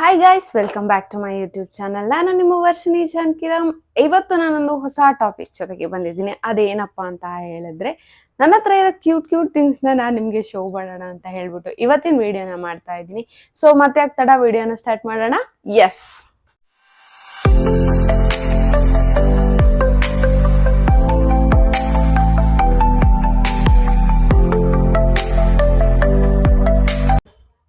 Hi guys, welcome back to my YouTube channel. ನಾನು ನಿಮ್ಮ ವರ್ಷಿಣಿ ಜಾನಕಿರಾಮ್. ಇವತ್ತು ನಾನೊಂದು ಹೊಸ ಟಾಪಿಕ್ ಜೊತೆಗೆ ಬಂದಿದ್ದೀನಿ. ಅದೇನಪ್ಪ ಅಂತ ಹೇಳಿದ್ರೆ, ನನ್ನ ಹತ್ರ ಇರೋ ಕ್ಯೂಟ್ ಥಿಂಗ್ಸ್ನ ನಾನು ನಿಮಗೆ ಶೋ ಮಾಡೋಣ ಅಂತ ಹೇಳ್ಬಿಟ್ಟು ಇವತ್ತಿನ ವಿಡಿಯೋನ ಮಾಡ್ತಾ ಇದ್ದೀನಿ. ಸೊ ಮತ್ತೆ ತಡ ವಿಡಿಯೋನ ಸ್ಟಾರ್ಟ್ ಮಾಡೋಣ. ಎಸ್,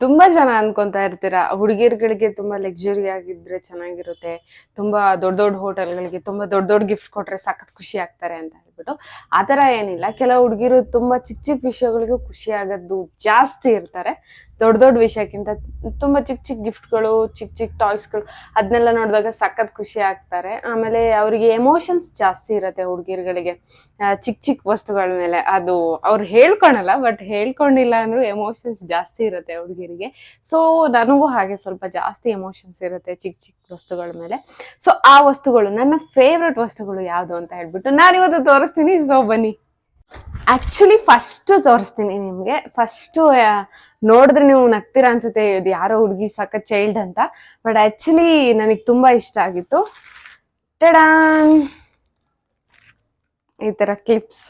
ತುಂಬಾ ಜನ ಅನ್ಕೊಂತಾ ಇರ್ತೀರಾ, ಹುಡುಗಿಯರ್ಗಳಿಗೆ ತುಂಬಾ ಲಕ್ಸುರಿ ಆಗಿದ್ರೆ ಚೆನ್ನಾಗಿರುತ್ತೆ, ತುಂಬಾ ದೊಡ್ಡ ದೊಡ್ಡ ಹೋಟೆಲ್ಗಳಿಗೆ ತುಂಬಾ ದೊಡ್ಡ ದೊಡ್ಡ ಗಿಫ್ಟ್ ಕೊಟ್ರೆ ಸಖತ್ ಖುಷಿ ಆಗ್ತಾರೆ ಅಂತ ಹೇಳ್ಬಿಟ್ಟು. ಆತರ ಏನಿಲ್ಲ, ಕೆಲವು ಹುಡುಗಿರು ತುಂಬಾ ಚಿಕ್ಕ ಚಿಕ್ಕ ವಿಷಯಗಳಿಗೂ ಖುಷಿ ಆಗೋದು ಜಾಸ್ತಿ ಇರ್ತಾರೆ. ದೊಡ್ಡ ದೊಡ್ಡ ವಿಷಯಕ್ಕಿಂತ ತುಂಬಾ ಚಿಕ್ಕ ಚಿಕ್ಕ ಗಿಫ್ಟ್ಗಳು, ಚಿಕ್ಕ ಚಿಕ್ಕ ಟಾಯ್ಸ್ಗಳು ಅದನ್ನೆಲ್ಲ ನೋಡಿದಾಗ ಸಖತ್ ಖುಷಿ ಆಗ್ತಾರೆ. ಆಮೇಲೆ ಅವರಿಗೆ ಎಮೋಷನ್ಸ್ ಜಾಸ್ತಿ ಇರುತ್ತೆ ಹುಡುಗಿರ್ಗಳಿಗೆ ಚಿಕ್ಕ ಚಿಕ್ಕ ವಸ್ತುಗಳ ಮೇಲೆ. ಅದು ಅವ್ರು ಹೇಳ್ಕೊಳಲ್ಲ, ಬಟ್ ಹೇಳ್ಕೊಂಡಿಲ್ಲ ಅಂದ್ರೂ ಎಮೋಷನ್ಸ್ ಜಾಸ್ತಿ ಇರುತ್ತೆ ಹುಡುಗಿರಿಗೆ. ಸೊ ನನಗೂ ಹಾಗೆ ಸ್ವಲ್ಪ ಜಾಸ್ತಿ ಎಮೋಷನ್ಸ್ ಇರುತ್ತೆ ಚಿಕ್ಕ ಚಿಕ್ಕ ವಸ್ತುಗಳ ಮೇಲೆ. ಸೊ ಆ ವಸ್ತುಗಳು, ನನ್ನ ಫೇವ್ರೆಟ್ ವಸ್ತುಗಳು ಯಾವುದು ಅಂತ ಹೇಳ್ಬಿಟ್ಟು ನಾನು ಇವತ್ತು ತೋರಿಸ್ತೀನಿ. ಸೊ ಬನ್ನಿ. ಆಕ್ಚುಲಿ ಫಸ್ಟ್ ತೋರಿಸ್ತೀನಿ ನಿಮ್ಗೆ. ಫಸ್ಟ್ ನೋಡಿದ್ರೆ ನೀವು ನಗ್ತೀರಾ ಅನ್ಸುತ್ತೆ, ಇದು ಯಾರೋ ಹುಡುಗಿ ಸಖತ್ ಚೈಲ್ಡ್ ಅಂತ. ಬಟ್ ಆಕ್ಚುಲಿ ನನಗೆ ತುಂಬಾ ಇಷ್ಟ ಆಗಿತ್ತು. ಟಡಾನ್, ಈ ತರ ಕ್ಲಿಪ್ಸ್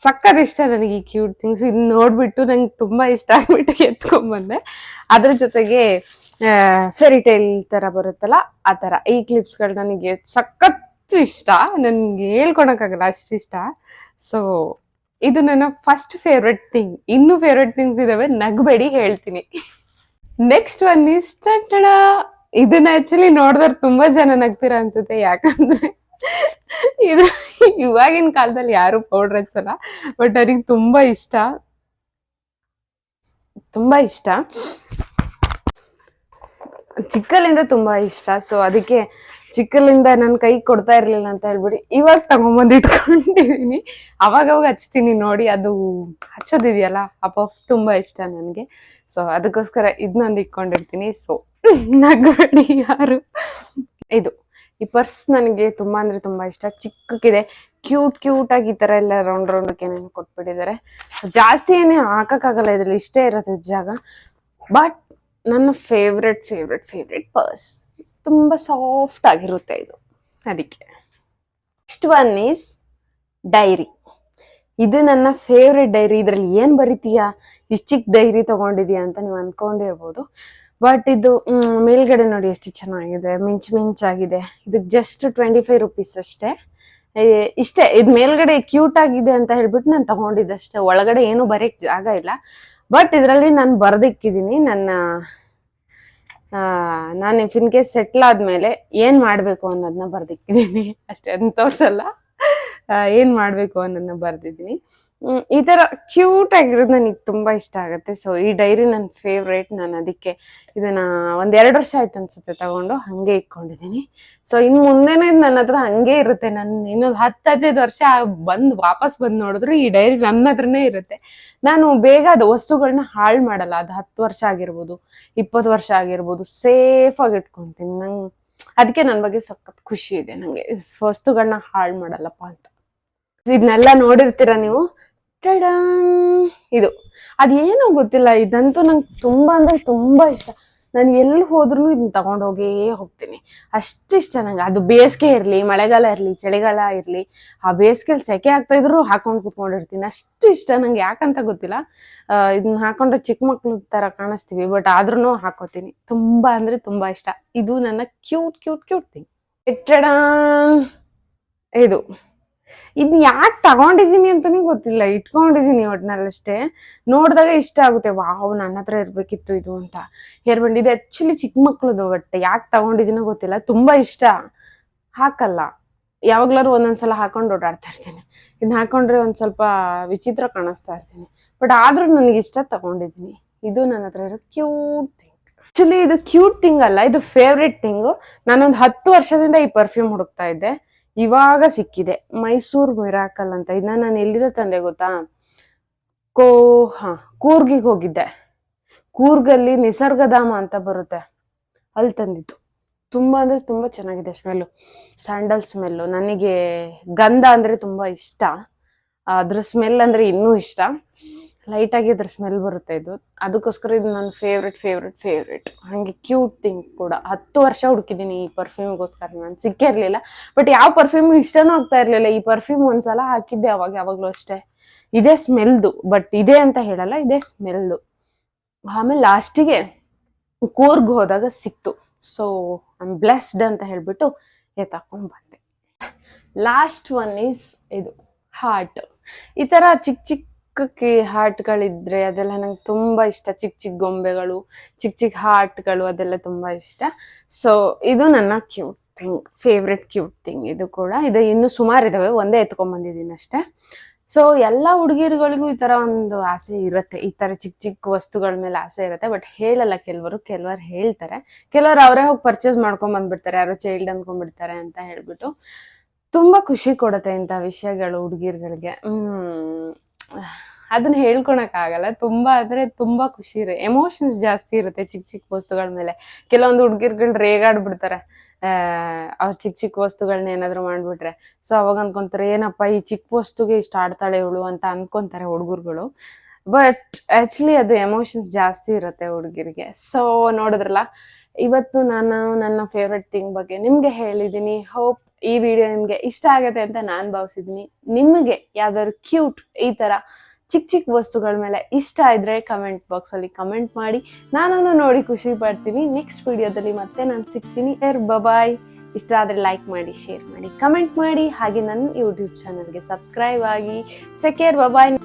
ಸಖತ್ ಇಷ್ಟ ನನಗೆ. ಈ ಕ್ಯೂಟ್ ಥಿಂಗ್ಸ್ ಇದನ್ನ ನೋಡ್ಬಿಟ್ಟು ನಂಗೆ ತುಂಬಾ ಇಷ್ಟ ಆಗ್ಬಿಟ್ಟು ಎತ್ಕೊಂಡ್ಬಂದೆ. ಅದ್ರ ಜೊತೆಗೆ ಫೆರಿ ಟೈಲ್ ತರ ಬರುತ್ತಲ್ಲ, ಆ ತರ ಈ ಕ್ಲಿಪ್ಸ್ಗಳು ನನಗೆ ಸಖತ್ ಇಷ್ಟ. ನನ್ಗೆ ಹೇಳ್ಕೊಳಕ್ಕಾಗಲ್ಲ, ಅಷ್ಟು ಇಷ್ಟ. ಸೊ ಇದು ನನ್ನ ಫಸ್ಟ್ ಫೇವ್ರೆಟ್ ಥಿಂಗ್. ಇನ್ನೂ ಫೇವ್ರೆಟ್ ಥಿಂಗ್ಸ್ ಇದಾವೆ, ನಗಬೇಡಿ, ಹೇಳ್ತೀನಿ. Next one is tada. ಇದನ್ನ ಆಕ್ಚುಲಿ ನೋಡಿದ್ರೆ ತುಂಬಾ ಜನ ನಗ್ತೀರಾ ಅನ್ಸುತ್ತೆ, ಯಾಕಂದ್ರೆ ಇದು ಇವಾಗಿನ ಕಾಲದಲ್ಲಿ ಯಾರು ಪೌಡರ್ ಹಚ್ಚಲ್ಲ. ಬಟ್ ನನಗೆ ತುಂಬಾ ಇಷ್ಟ, ತುಂಬಾ ಇಷ್ಟ, ಚಿಕ್ಕಲಿಂದ ತುಂಬಾ ಇಷ್ಟ. ಸೊ ಅದಕ್ಕೆ ಚಿಕ್ಕಲಿಂದ ನನ್ನ ಕೈ ಕೊಡ್ತಾ ಇರ್ಲಿಲ್ಲ ಅಂತ ಹೇಳ್ಬಿಡಿ ಇವಾಗ ತಗೊಂಬಂದು ಇಟ್ಕೊಂಡಿದೀನಿ. ಅವಾಗ ಹಚ್ತೀನಿ ನೋಡಿ. ಅದು ಹಚ್ಚೋದಿದೆಯಲ್ಲ, ಆ ಪಫ್ ತುಂಬಾ ಇಷ್ಟ ನನಗೆ. ಸೊ ಅದಕ್ಕೋಸ್ಕರ ಇದನ್ನೊಂದು ಇಟ್ಕೊಂಡಿರ್ತೀನಿ. ಸೊ ನಗಬೇಡಿ ಯಾರು. ಈ ಪರ್ಸ್ ನನಗೆ ತುಂಬಾ ಅಂದ್ರೆ ತುಂಬಾ ಇಷ್ಟ. ಚಿಕ್ಕಕ್ಕಿದೆ, ಕ್ಯೂಟ್ ಆಗಿ ಈ ತರ ಎಲ್ಲ ರೌಂಡ್ಗೆ ಏನೇನು ಕೊಟ್ಬಿಟ್ಟಿದ್ದಾರೆ. ಸೊ ಜಾಸ್ತಿ ಏನೇ ಹಾಕಕ್ಕಾಗಲ್ಲ, ಇದ್ರಲ್ಲಿ ಇಷ್ಟೇ ಇರುತ್ತೆ ಜಾಗ. ಬಟ್ ನನ್ನ ಫೇವ್ರೆಟ್ ಪರ್ಸ್. ತುಂಬಾ ಸಾಫ್ಟ್ ಆಗಿರುತ್ತೆ ಇದು, ಅದಕ್ಕೆ. Next one is dairy. ಇದು ನನ್ನ ಫೇವ್ರೆಟ್ ಡೈರಿ. ಇದ್ರಲ್ಲಿ ಏನ್ ಬರೀತೀಯಾ, ಇಷ್ಟು ಚಿಕ್ಕ ಡೈರಿ ತಗೊಂಡಿದ್ಯಾ ಅಂತ ನೀವು ಅನ್ಕೊಂಡಿರ್ಬೋದು. ಬಟ್ ಇದು ಮೇಲ್ಗಡೆ ನೋಡಿ ಎಷ್ಟು ಚೆನ್ನಾಗಿದೆ, ಮಿಂಚಾಗಿದೆ. ಇದಕ್ಕೆ ಜಸ್ಟ್ 25 ರೂಪೀಸ್ ಅಷ್ಟೇ. ಇಷ್ಟೇ. ಇದು ಮೇಲ್ಗಡೆ ಕ್ಯೂಟ್ ಆಗಿದೆ ಅಂತ ಹೇಳ್ಬಿಟ್ಟು ನಾನು ತಗೊಂಡಿದ್ದಷ್ಟೇ. ಒಳಗಡೆ ಏನು ಬರೆಯಕ್ ಜಾಗ ಇಲ್ಲ. ಬಟ್ ಇದರಲ್ಲಿ ನಾನು ಬರ್ದಿಕ್ಕಿದ್ದೀನಿ ನಾನು ಇಫ್ ಇನ್ ಕೇಸ್ ಸೆಟ್ಲ್ ಆದ್ಮೇಲೆ ಏನ್ ಮಾಡ್ಬೇಕು ಅನ್ನೋದನ್ನ ಬರ್ದಿಕ್ಕಿದ್ದೀನಿ ಅಷ್ಟೇ. ಅದನ್ನ ತೋರ್ಸಲ್ಲ, ಏನ್ ಮಾಡ್ಬೇಕು ಅನ್ನೋದನ್ನ ಬರ್ದಿದ್ದೀನಿ. ಈ ತರ ಕ್ಯೂಟ್ ಆಗಿರೋದು ನನಗೆ ತುಂಬಾ ಇಷ್ಟ ಆಗುತ್ತೆ. ಸೊ ಈ ಡೈರಿ ನನ್ನ ಫೇವ್ರೇಟ್. ನಾನು ಅದಕ್ಕೆ ಇದನ್ನ 1-2 ವರ್ಷ ಆಯ್ತು ಅನ್ಸುತ್ತೆ ತಗೊಂಡು, ಹಂಗೆ ಇಟ್ಕೊಂಡಿದ್ದೀನಿ. ಸೊ ಇನ್ ಮುಂದೆನೂ ಇದು ನನ್ನ ಹತ್ರ ಹಂಗೆ ಇರುತ್ತೆ. ನಾನು ಇನ್ನೊಂದು 10-15 ವರ್ಷ ವಾಪಸ್ ಬಂದು ನೋಡಿದ್ರು ಈ ಡೈರಿ ನನ್ನ ಹತ್ರನೇ ಇರುತ್ತೆ. ನಾನು ಬೇಗ ಅದು ವಸ್ತುಗಳನ್ನ ಹಾಳು ಮಾಡಲ್ಲ. ಅದು 10 ವರ್ಷ ಆಗಿರ್ಬೋದು, 20 ವರ್ಷ ಆಗಿರ್ಬೋದು, ಸೇಫ್ ಆಗಿ ಇಟ್ಕೊಂತೀನಿ. ನಂಗೆ ಅದಕ್ಕೆ ನನ್ನ ಬಗ್ಗೆ ಸಖತ್ ಖುಷಿ ಇದೆ. ನಂಗೆ ವಸ್ತುಗಳನ್ನ ಹಾಳು ಮಾಡಲ್ಲಪ್ಪ ಅಂತ. ಇದನ್ನೆಲ್ಲ ನೋಡಿರ್ತೀರ ನೀವು. ಇದು ಅದೇನೋ ಗೊತ್ತಿಲ್ಲ, ಇದಂತೂ ನಂಗೆ ತುಂಬಾ ಅಂದ್ರೆ ತುಂಬಾ ಇಷ್ಟ. ನಾನು ಎಲ್ಲಿ ಹೋದ್ರು ಇದನ್ನ ತಗೊಂಡೋಗೇ ಹೋಗ್ತೀನಿ, ಅಷ್ಟಿಷ್ಟ ನಂಗೆ. ಅದು ಬೇಸಿಗೆ ಇರ್ಲಿ, ಮಳೆಗಾಲ ಇರ್ಲಿ, ಚಳಿಗಾಲ ಇರ್ಲಿ, ಆ ಬೇಸಿಗೆಲಿ ಸೆಕೆ ಆಗ್ತಾ ಇದ್ರು ಹಾಕೊಂಡು ಕುತ್ಕೊಂಡಿರ್ತೀನಿ. ಅಷ್ಟು ಇಷ್ಟ ನಂಗೆ, ಯಾಕಂತ ಗೊತ್ತಿಲ್ಲ. ಇದನ್ನ ಹಾಕೊಂಡ್ರೆ ಚಿಕ್ಕ ಮಕ್ಳು ತರ ಕಾಣಿಸ್ತೀವಿ, ಬಟ್ ಆದ್ರೂ ಹಾಕೋತೀನಿ. ತುಂಬಾ ಅಂದ್ರೆ ತುಂಬಾ ಇಷ್ಟ. ಇದು ನನ್ನ ಕ್ಯೂಟ್ ಥಿಂಗ್. ಇದನ್ನ ಯಾಕೆ ತಗೊಂಡಿದ್ದೀನಿ ಅಂತಾನೆ ಗೊತ್ತಿಲ್ಲ, ಇಟ್ಕೊಂಡಿದೀನಿ ಒಟ್ನಲ್ಲಷ್ಟೇ. ನೋಡಿದಾಗ ಇಷ್ಟ ಆಗುತ್ತೆ, ವಾವ್ ನನ್ನ ಹತ್ರ ಇರ್ಬೇಕಿತ್ತು ಇದು ಅಂತ. ಹೇರ್ ಬ್ಯಾಂಡ್ ಇದು ಆಕ್ಚುಲಿ ಚಿಕ್ಕ ಮಕ್ಳದು, ಬಟ್ ಯಾಕೆ ತಗೊಂಡಿದ್ದೀನೋ ಗೊತ್ತಿಲ್ಲ. ತುಂಬಾ ಇಷ್ಟ, ಹಾಕಲ್ಲ. ಯಾವಾಗ್ಲಾರು ಒಂದೊಂದ್ಸಲ ಹಾಕೊಂಡು ಓಡಾಡ್ತಾ ಇರ್ತೀನಿ. ಇದನ್ನ ಹಾಕೊಂಡ್ರೆ ಒಂದ್ ಸ್ವಲ್ಪ ವಿಚಿತ್ರ ಕಾಣಿಸ್ತಾ ಇರ್ತೀನಿ, ಬಟ್ ಆದ್ರೂ ನನಗೆ ಇಷ್ಟ, ತಗೊಂಡಿದ್ದೀನಿ. ಇದು ನನ್ನ ಹತ್ರ ಇರೋ ಕ್ಯೂಟ್ ಥಿಂಗ್. ಆಕ್ಚುಲಿ ಇದು ಕ್ಯೂಟ್ ಥಿಂಗ್ ಅಲ್ಲ, ಇದು ಫೇವ್ರೆಟ್ ಥಿಂಗು. ನಾನೊಂದು 10 ವರ್ಷದಿಂದ ಈ ಪರ್ಫ್ಯೂಮ್ ಹುಡುಕ್ತಾ ಇದ್ದೆ, ಇವಾಗ ಸಿಕ್ಕಿದೆ. ಮೈಸೂರ್ ಮಿರಾಕಲ್ ಅಂತ. ಇದನ್ನ ನಾನು ಎಲ್ಲಿಂದ ತಂದೆ ಗೊತ್ತಾ? ಕೂರ್ಗಿಗೆ ಹೋಗಿದ್ದೆ. ಕೂರ್ಗಲ್ಲಿ ನಿಸರ್ಗಧಾಮ ಅಂತ ಬರುತ್ತೆ, ಅಲ್ಲಿ ತಂದಿದ್ದು. ತುಂಬಾ ಅಂದ್ರೆ ತುಂಬಾ ಚೆನ್ನಾಗಿದೆ ಸ್ಮೆಲ್ಲು, ಸ್ಯಾಂಡಲ್ ಸ್ಮೆಲ್ಲು. ನನಗೆ ಗಂಧ ಅಂದ್ರೆ ತುಂಬಾ ಇಷ್ಟ, ಅದ್ರ ಸ್ಮೆಲ್ ಅಂದ್ರೆ ಇನ್ನೂ ಇಷ್ಟ. ಲೈಟಾಗಿ ಇದ್ರ ಸ್ಮೆಲ್ ಬರುತ್ತೆ ಇದು. ಅದಕ್ಕೋಸ್ಕರ ಇದು ನನ್ನ ಫೇವ್ರೆಟ್. ಹಾಗೆ ಕ್ಯೂಟ್ ಥಿಂಗ್ ಕೂಡ. 10 ವರ್ಷ ಹುಡುಕಿದ್ದೀನಿ ಈ ಪರ್ಫ್ಯೂಮ್ಗೋಸ್ಕರ, ನಾನು ಸಿಕ್ಕೇ ಇರಲಿಲ್ಲ. ಬಟ್ ಯಾವ ಪರ್ಫ್ಯೂಮ್ ಇಷ್ಟನೂ ಆಗ್ತಾ ಇರಲಿಲ್ಲ. ಈ ಪರ್ಫ್ಯೂಮ್ ಒಂದ್ಸಲ ಹಾಕಿದ್ದೆ ಯಾವಾಗಲೂ ಅಷ್ಟೇ. ಇದೇ ಸ್ಮೆಲ್ದು, ಬಟ್ ಇದೆ ಅಂತ ಹೇಳಲ್ಲ, ಇದೇ ಸ್ಮೆಲ್ದು. ಆಮೇಲೆ ಲಾಸ್ಟಿಗೆ ಕೂರ್ಗ್ ಹೋದಾಗ ಸಿಕ್ತು. ಸೊ ಐ ಆಮ್ ಬ್ಲೆಸ್ಡ್ ಅಂತ ಹೇಳ್ಬಿಟ್ಟು ತಕೊಂಡ್ ಬಂದೆ. ಲಾಸ್ಟ್ ಒನ್ ಈಸ್ ಇದು ಹಾರ್ಟ್. ಈ ತರ ಚಿಕ್ಕ ಹಾರ್ಟ್ಗಳಿದ್ರೆ ಅದೆಲ್ಲ ನಂಗೆ ತುಂಬಾ ಇಷ್ಟ. ಚಿಕ್ಕ ಗೊಂಬೆಗಳು, ಚಿಕ್ಕ ಹಾರ್ಟ್ಗಳು, ಅದೆಲ್ಲ ತುಂಬಾ ಇಷ್ಟ. ಸೊ ಇದು ನನ್ನ ಫೇವ್ರೆಟ್ ಕ್ಯೂಟ್ ಥಿಂಗ್. ಇದು ಕೂಡ ಇದು ಇನ್ನೂ ಸುಮಾರು ಇದಾವೆ, ಒಂದೇ ಎತ್ಕೊಂಡ್ ಬಂದಿದ್ದೀನಿ ಅಷ್ಟೇ. ಸೊ ಎಲ್ಲ ಹುಡುಗಿರುಗಳಿಗೂ ಈ ತರ ಒಂದು ಆಸೆ ಇರುತ್ತೆ, ಈ ತರ ಚಿಕ್ಕ ವಸ್ತುಗಳ ಮೇಲೆ ಆಸೆ ಇರುತ್ತೆ. ಬಟ್ ಹೇಳಲ್ಲ ಕೆಲವರು ಹೇಳ್ತಾರೆ, ಕೆಲವರು ಅವರೇ ಹೋಗಿ ಪರ್ಚೇಸ್ ಮಾಡ್ಕೊಂಡ್ ಬಂದ್ಬಿಡ್ತಾರೆ, ಯಾರೋ ಚೈಲ್ಡ್ ಅನ್ಕೊಂಡ್ಬಿಡ್ತಾರೆ ಅಂತ ಹೇಳ್ಬಿಟ್ಟು. ತುಂಬಾ ಖುಷಿ ಕೊಡುತ್ತೆ ಇಂಥ ವಿಷಯಗಳು ಹುಡುಗಿರ್ಗಳಿಗೆ. ಅದನ್ನ ಹೇಳ್ಕೊಳಕ್ ಆಗಲ್ಲ. ತುಂಬಾ ಅಂದ್ರೆ ತುಂಬಾ ಖುಷಿ ಎಮೋಷನ್ಸ್ ಜಾಸ್ತಿ ಇರುತ್ತೆ ಚಿಕ್ಕ ವಸ್ತುಗಳ ಮೇಲೆ. ಕೆಲವೊಂದು ಹುಡುಗಿರ್ಗಳು ರೇಗಾಡ್ಬಿಡ್ತಾರೆ ಅವ್ರ ಚಿಕ್ಕ ವಸ್ತುಗಳನ್ನ ಏನಾದ್ರು ಮಾಡ್ಬಿಟ್ರೆ. ಸೊ ಅವಾಗ ಅನ್ಕೊಂತಾರೆ, ಏನಪ್ಪ ಈ ಚಿಕ್ಕ ವಸ್ತುಗೆ ಇಷ್ಟ ಆಡ್ತಾಳೆ ಇವಳು ಅಂತ ಅನ್ಕೊಂತಾರೆ ಹುಡುಗರುಗಳು. ಬಟ್ ಆಕ್ಚುಲಿ ಅದು ಎಮೋಷನ್ಸ್ ಜಾಸ್ತಿ ಇರುತ್ತೆ ಹುಡುಗಿರಿಗೆ. ಸೊ ನೋಡಿದ್ರಲ್ಲ, ಇವತ್ತು ನಾನು ನನ್ನ ಫೇವ್ರೆಟ್ ಥಿಂಗ್ ಬಗ್ಗೆ ನಿಮ್ಗೆ ಹೇಳಿದೀನಿ. ಹೋಪ್ ಈ ವಿಡಿಯೋ ನಿಮ್ಗೆ ಇಷ್ಟ ಆಗತ್ತೆ ಅಂತ ನಾನ್ ಭಾವಿಸಿದೀನಿ. ನಿಮಗೆ ಯಾವ್ದಾದ್ರು ಕ್ಯೂಟ್ ಈ ತರ ಚಿಕ್ಕ ವಸ್ತುಗಳ ಮೇಲೆ ಇಷ್ಟ ಇದ್ರೆ ಕಮೆಂಟ್ ಬಾಕ್ಸ್ ಅಲ್ಲಿ ಕಮೆಂಟ್ ಮಾಡಿ, ನಾನು ನೋಡಿ ಖುಷಿ ಪಡ್ತೀನಿ. ನೆಕ್ಸ್ಟ್ ವಿಡಿಯೋದಲ್ಲಿ ಮತ್ತೆ ನಾನು ಸಿಗ್ತೀನಿ. ಬಾಯ್. ಇಷ್ಟ ಆದ್ರೆ ಲೈಕ್ ಮಾಡಿ, ಶೇರ್ ಮಾಡಿ, ಕಮೆಂಟ್ ಮಾಡಿ, ಹಾಗೆ ನನ್ನ ಯೂಟ್ಯೂಬ್ ಚಾನಲ್ಗೆ ಸಬ್ಸ್ಕ್ರೈಬ್ ಆಗಿ. ಟೇಕ್ ಕೇರ್, ಬಾಯ್.